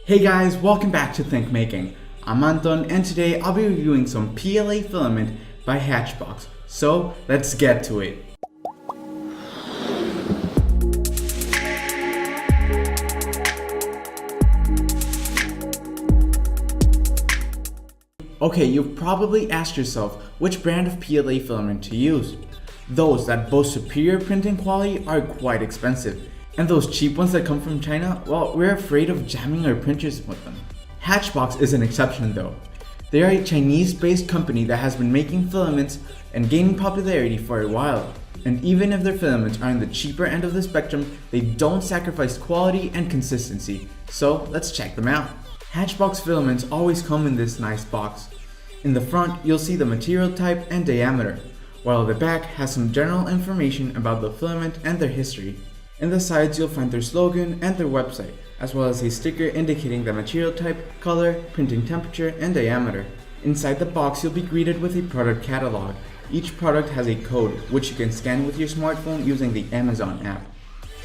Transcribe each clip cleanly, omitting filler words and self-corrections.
Hey guys, welcome back to Think Making. I'm Anton and today I'll be reviewing some PLA filament by Hatchbox. So let's get to it. Okay, you've probably asked yourself which brand of PLA filament to use. Those that boast superior printing quality are quite expensive, and those cheap ones that come from China, well, we're afraid of jamming our printers with them. Hatchbox is an exception though. They are a Chinese-based company that has been making filaments and gaining popularity for a while. And even if their filaments are on the cheaper end of the spectrum, they don't sacrifice quality and consistency. So let's check them out. Hatchbox filaments always come in this nice box. In the front, you'll see the material type and diameter, while the back has some general information about the filament and their history. In the sides, you'll find their slogan and their website, as well as a sticker indicating the material type, color, printing temperature, and diameter. Inside the box, you'll be greeted with a product catalog. Each product has a code, which you can scan with your smartphone using the Amazon app.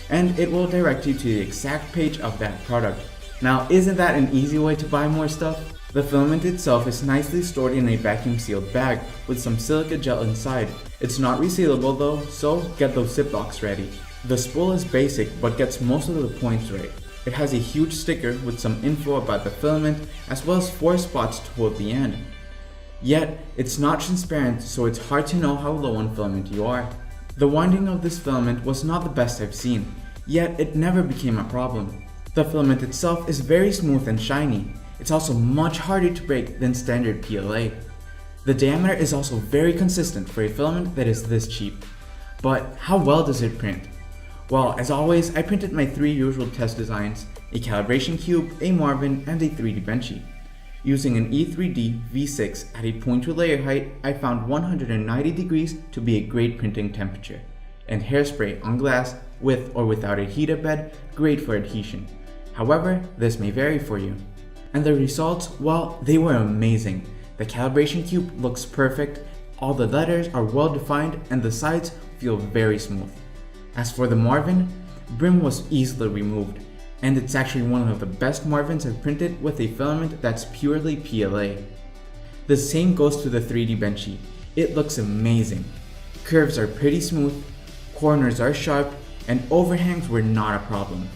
And it will direct you to the exact page of that product. Now, isn't that an easy way to buy more stuff? The filament itself is nicely stored in a vacuum sealed bag with some silica gel inside. It's not resealable though, so get those Ziplocs ready. The spool is basic but gets most of the points right. It has a huge sticker with some info about the filament as well as 4 spots to hold the end. Yet, it's not transparent, so it's hard to know how low on filament you are. The winding of this filament was not the best I've seen, yet it never became a problem. The filament itself is very smooth and shiny. It's also much harder to break than standard PLA. The diameter is also very consistent for a filament that is this cheap. But how well does it print? Well, as always, I printed my 3 usual test designs, a calibration cube, a Marvin, and a 3D Benchy. Using an E3D V6 at a 0.2 layer height, I found 190 degrees to be a great printing temperature. And hairspray on glass, with or without a heated bed, great for adhesion. However, this may vary for you. And the results, well, they were amazing. The calibration cube looks perfect, all the letters are well defined, and the sides feel very smooth. As for the Marvin, brim was easily removed, and it's actually one of the best Marvins I've printed with a filament that's purely PLA. The same goes to the 3D Benchy. It looks amazing. Curves are pretty smooth, corners are sharp, and overhangs were not a problem.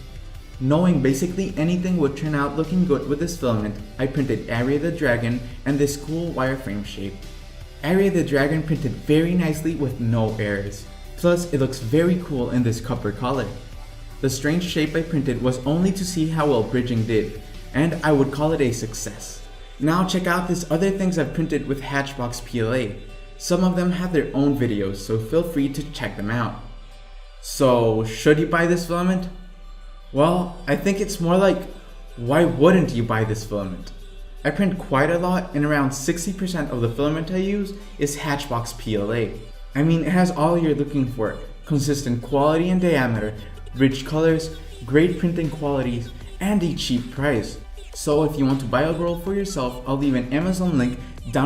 Knowing basically anything would turn out looking good with this filament, I printed Aria the Dragon and this cool wireframe shape. Aria the Dragon printed very nicely with no errors. Plus, it looks very cool in this copper color. The strange shape I printed was only to see how well bridging did, and I would call it a success. Now check out these other things I've printed with Hatchbox PLA. Some of them have their own videos, so feel free to check them out. So, should you buy this filament? Well, I think it's more like, why wouldn't you buy this filament? I print quite a lot, and around 60% of the filament I use is Hatchbox PLA. I mean, it has all you're looking for: consistent quality and diameter, rich colors, great printing qualities, and a cheap price. So if you want to buy a roll for yourself, I'll leave an Amazon link down